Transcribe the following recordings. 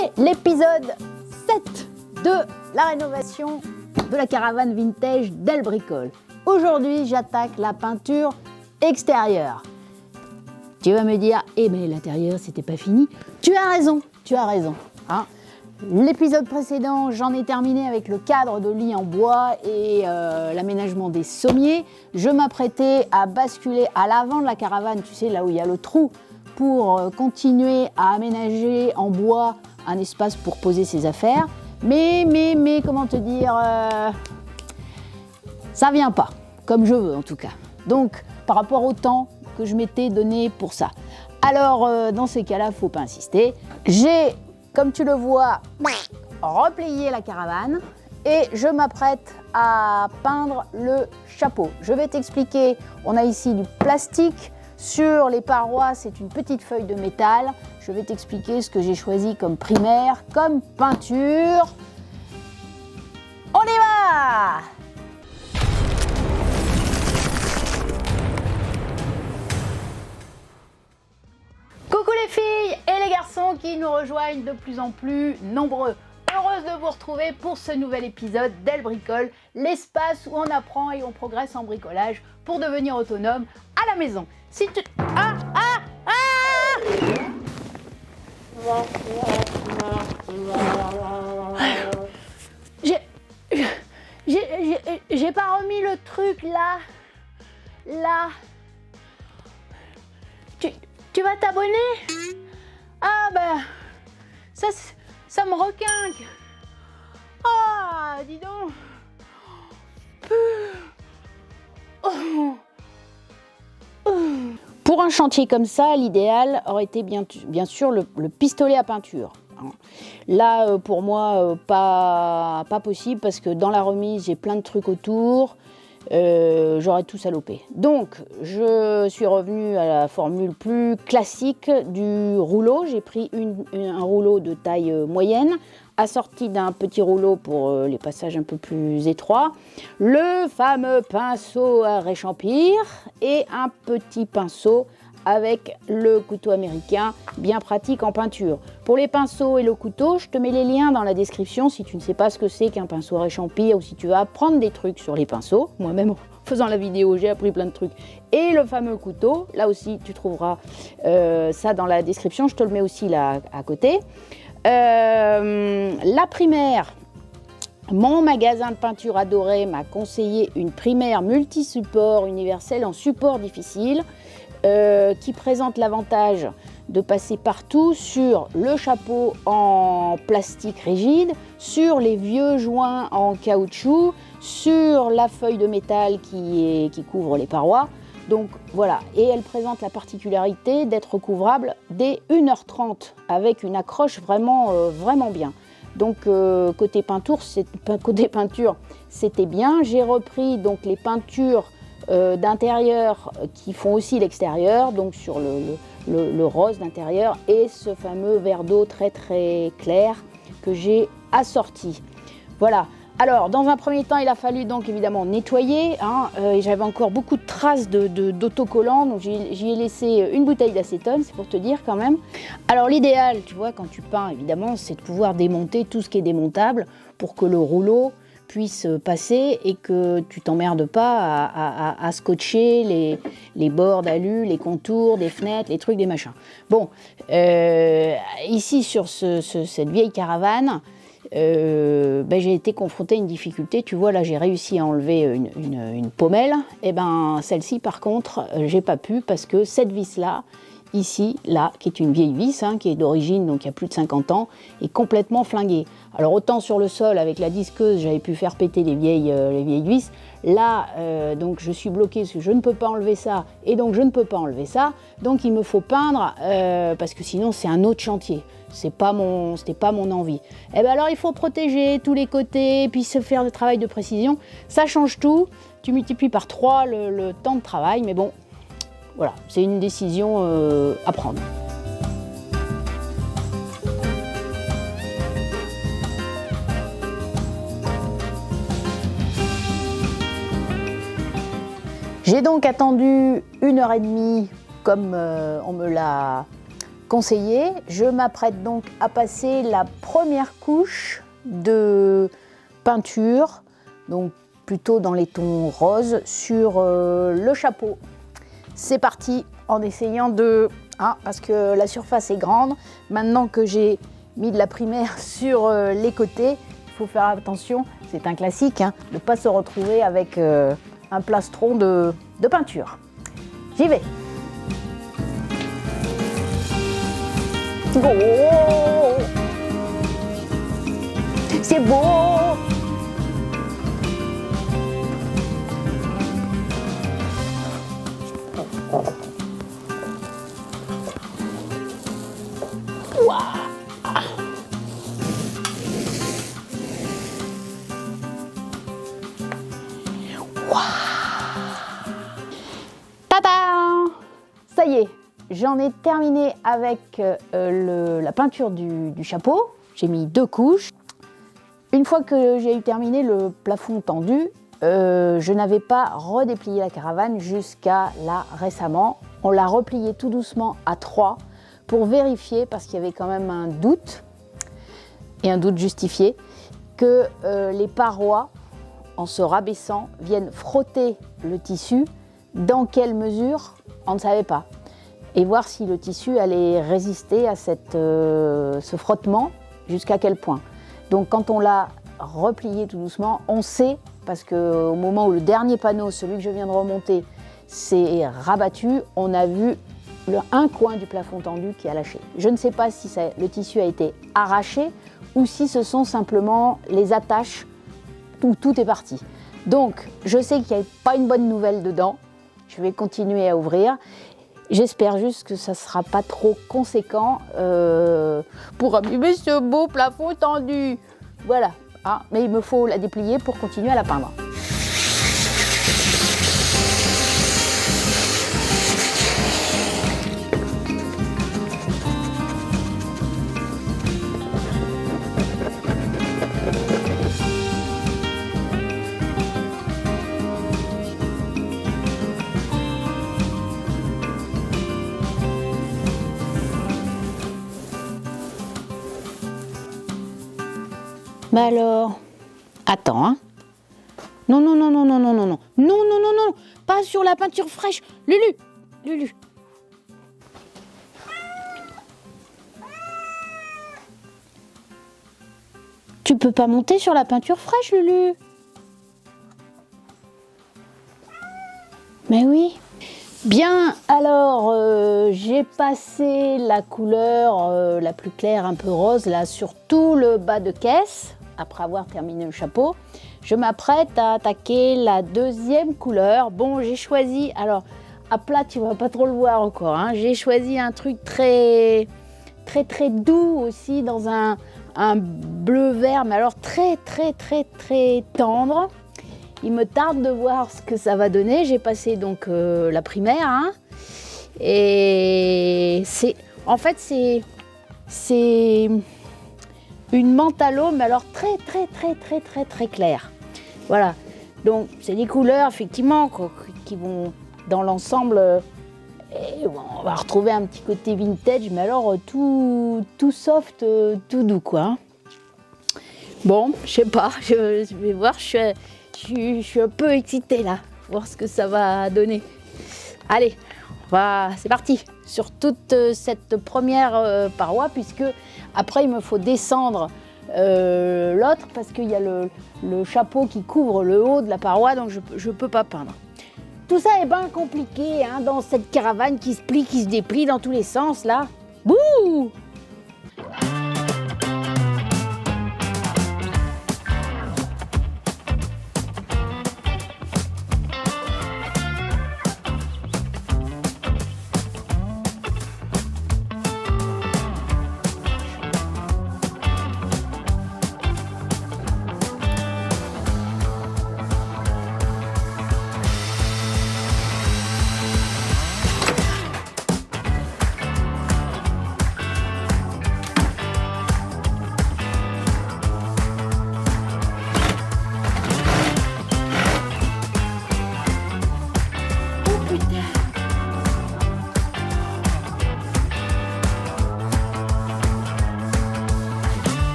C'est l'épisode 7 de la rénovation de la caravane vintage d'El Bricole. Aujourd'hui, j'attaque la peinture extérieure. Tu vas me dire, mais l'intérieur, c'était pas fini. Tu as raison. Hein. L'épisode précédent, j'en ai terminé avec le cadre de lit en bois et l'aménagement des sommiers. Je m'apprêtais à basculer à l'avant de la caravane, tu sais, là où il y a le trou, pour continuer à aménager en bois un espace pour poser ses affaires. Mais, comment te dire, ça vient pas, comme je veux en tout cas. Donc, par rapport au temps que je m'étais donné pour ça. Alors, dans ces cas-là, faut pas insister. J'ai, comme tu le vois, replié la caravane et je m'apprête à peindre le chapeau. Je vais t'expliquer, on a ici du plastique. Sur les parois, c'est une petite feuille de métal. Je vais t'expliquer ce que j'ai choisi comme primaire, comme peinture. On y va! Coucou les filles et les garçons qui nous rejoignent de plus en plus nombreux. Heureuse de vous retrouver pour ce nouvel épisode d'El Bricole, l'espace où on apprend et on progresse en bricolage pour devenir autonome à la maison. Si tu... J'ai pas remis le truc là. Tu vas t'abonner? Ah ben, ça me requinque. Ah, dis donc. Pour un chantier comme ça, l'idéal aurait été bien sûr le pistolet à peinture. Là, pour moi, pas possible parce que dans la remise, j'ai plein de trucs autour. J'aurais tout salopé. Donc, je suis revenue à la formule plus classique du rouleau. J'ai pris un rouleau de taille moyenne, assorti d'un petit rouleau pour les passages un peu plus étroits, le fameux pinceau à réchampir et un petit pinceau avec le couteau américain, bien pratique en peinture. Pour les pinceaux et le couteau, je te mets les liens dans la description si tu ne sais pas ce que c'est qu'un pinceau à réchampir ou si tu veux apprendre des trucs sur les pinceaux. Moi-même, en faisant la vidéo, j'ai appris plein de trucs. Et le fameux couteau, là aussi, tu trouveras ça dans la description. Je te le mets aussi là à côté. La primaire, mon magasin de peinture adoré m'a conseillé une primaire multi-support universelle en support difficile qui présente l'avantage de passer partout sur le chapeau en plastique rigide, sur les vieux joints en caoutchouc, sur la feuille de métal qui couvre les parois. Donc voilà, et elle présente la particularité d'être recouvrable dès 1h30 avec une accroche vraiment bien. Donc côté peinture, c'était bien. J'ai repris donc les peintures d'intérieur qui font aussi l'extérieur, donc sur le rose d'intérieur et ce fameux verre d'eau très clair que j'ai assorti. Voilà. Alors, dans un premier temps, il a fallu donc évidemment nettoyer. J'avais encore beaucoup de traces d'autocollants, donc j'y ai laissé une bouteille d'acétone, c'est pour te dire quand même. Alors l'idéal, tu vois, quand tu peins, évidemment, c'est de pouvoir démonter tout ce qui est démontable pour que le rouleau puisse passer et que tu t'emmerdes pas à scotcher les bords d'alu, les contours des fenêtres, les trucs, des machins. Bon, ici sur cette vieille caravane, j'ai été confrontée à une difficulté. Tu vois, là, j'ai réussi à enlever une pommelle. Et celle-ci, par contre, j'ai pas pu parce que cette vis-là, ici, là, qui est une vieille vis, qui est d'origine, donc il y a plus de 50 ans, est complètement flinguée. Alors autant sur le sol, avec la disqueuse, j'avais pu faire péter les vieilles vis. Là, donc je suis bloquée parce que je ne peux pas enlever ça, et donc je ne peux pas enlever ça. Donc il me faut peindre, parce que sinon c'est un autre chantier. C'était pas mon envie. Alors il faut protéger tous les côtés, puis se faire le travail de précision. Ça change tout. Tu multiplies par 3 le temps de travail, mais bon, voilà, c'est une décision à prendre. J'ai donc attendu 1h30 comme on me l'a conseillé. Je m'apprête donc à passer la première couche de peinture, donc plutôt dans les tons roses, sur le chapeau. C'est parti, en essayant de... parce que la surface est grande, maintenant que j'ai mis de la primaire sur les côtés, il faut faire attention, c'est un classique, de ne pas se retrouver avec un plastron de peinture. J'y vais. Oh, c'est beau. Tada! Ça y est, j'en ai terminé avec la peinture du chapeau. J'ai mis 2 couches. Une fois que j'ai eu terminé le plafond tendu, je n'avais pas redéplié la caravane jusqu'à là récemment. On l'a replié tout doucement à 3 pour vérifier, parce qu'il y avait quand même un doute, et un doute justifié, que les parois, en se rabaissant, viennent frotter le tissu. Dans quelle mesure, on ne savait pas. Et voir si le tissu allait résister à ce frottement, jusqu'à quel point. Donc quand on l'a replié tout doucement, on sait, parce qu'au moment où le dernier panneau, celui que je viens de remonter, s'est rabattu, on a vu un coin du plafond tendu qui a lâché. Je ne sais pas si le tissu a été arraché ou si ce sont simplement les attaches où tout est parti. Donc je sais qu'il n'y a pas une bonne nouvelle dedans. Je vais continuer à ouvrir. J'espère juste que ça ne sera pas trop conséquent pour abîmer ce beau plafond tendu. Voilà, mais il me faut la déplier pour continuer à la peindre. Bah alors, attends, Non, non, non, non, non, non, non, non, non, non, non, non, pas sur la peinture fraîche, Lulu, Lulu. Tu peux pas monter sur la peinture fraîche, Lulu. Mais oui. Bien, alors j'ai passé la couleur la plus claire, un peu rose, là, sur tout le bas de caisse, après avoir terminé le chapeau. Je m'apprête à attaquer la deuxième couleur. Bon, j'ai choisi, alors à plat, tu vas pas trop le voir encore, hein, j'ai choisi un truc très, très, très doux aussi, dans un bleu vert, mais alors très, très, très, très tendre. Il me tarde de voir ce que ça va donner. J'ai passé donc la primaire, hein, et en fait c'est une mentalo, mais alors très très très très très très claire. Voilà. Donc c'est des couleurs effectivement qui vont dans l'ensemble. On va retrouver un petit côté vintage, mais alors tout soft, tout doux quoi. Bon, je sais pas. Je vais voir. Je suis un peu excitée là, voir ce que ça va donner. Allez, c'est parti sur toute cette première paroi, puisque après il me faut descendre l'autre, parce qu'il y a le chapeau qui couvre le haut de la paroi, donc je ne peux pas peindre. Tout ça est bien compliqué, hein, dans cette caravane qui se plie, qui se déplie dans tous les sens là. Bouh!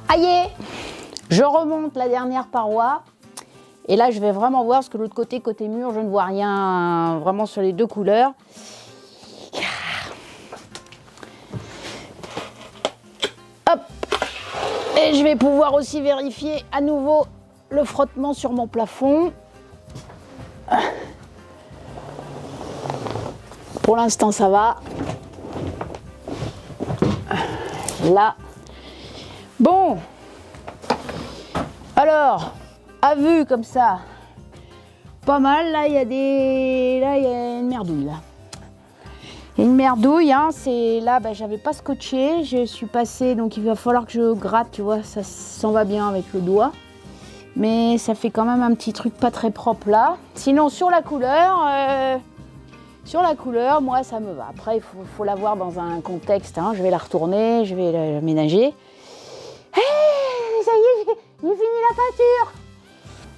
Aïe, je remonte la dernière paroi. Et là, je vais vraiment voir, parce que l'autre côté, côté mur, je ne vois rien vraiment sur les deux couleurs. Hop. Et je vais pouvoir aussi vérifier à nouveau le frottement sur mon plafond. Pour l'instant, ça va. Là. Bon. Alors, à vue comme ça, pas mal. Là, il y a une merdouille, là. Il y a une merdouille, hein. C'est là, j'avais pas scotché. Je suis passée, donc il va falloir que je gratte, tu vois. Ça s'en va bien avec le doigt. Mais ça fait quand même un petit truc pas très propre, là. Sinon, sur la couleur, moi, ça me va. Après, il faut la voir dans un contexte, hein. Je vais la retourner, je vais la ménager. Hey, ça y est, j'ai fini la peinture.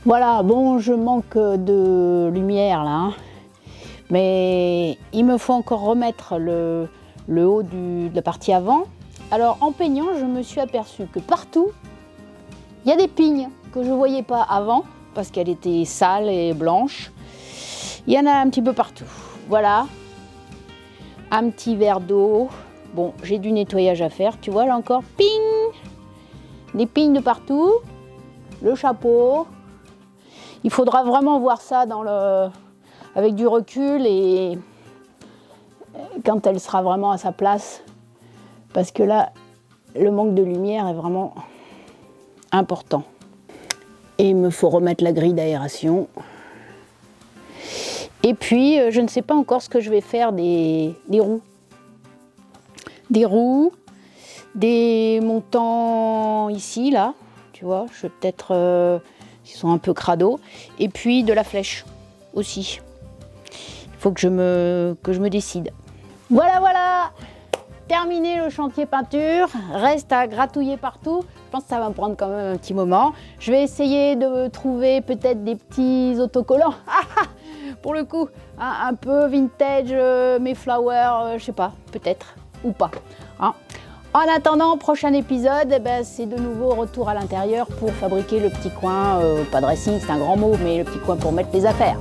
Voilà, bon, je manque de lumière, là. Hein. Mais il me faut encore remettre le haut de la partie avant. Alors, en peignant, je me suis aperçue que partout, il y a des pignes que je ne voyais pas avant, parce qu'elle était sale et blanche. Il y en a un petit peu partout. Voilà, un petit verre d'eau. Bon, j'ai du nettoyage à faire, tu vois là encore, ping, des pignes de partout, le chapeau. Il faudra vraiment voir ça avec du recul et quand elle sera vraiment à sa place, parce que là, le manque de lumière est vraiment important. Et il me faut remettre la grille d'aération. Et puis, je ne sais pas encore ce que je vais faire des roues. Des roues, des montants ici, là, tu vois, je vais peut-être, ils sont un peu crado. Et puis de la flèche aussi. Il faut que je me décide. Voilà, terminé le chantier peinture. Reste à gratouiller partout. Je pense que ça va me prendre quand même un petit moment. Je vais essayer de trouver peut-être des petits autocollants. Pour le coup, un peu vintage, Mayflower, je sais pas, peut-être, ou pas. Hein. En attendant, prochain épisode, c'est de nouveau retour à l'intérieur pour fabriquer le petit coin, pas dressing, c'est un grand mot, mais le petit coin pour mettre les affaires.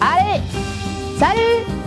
Allez, salut!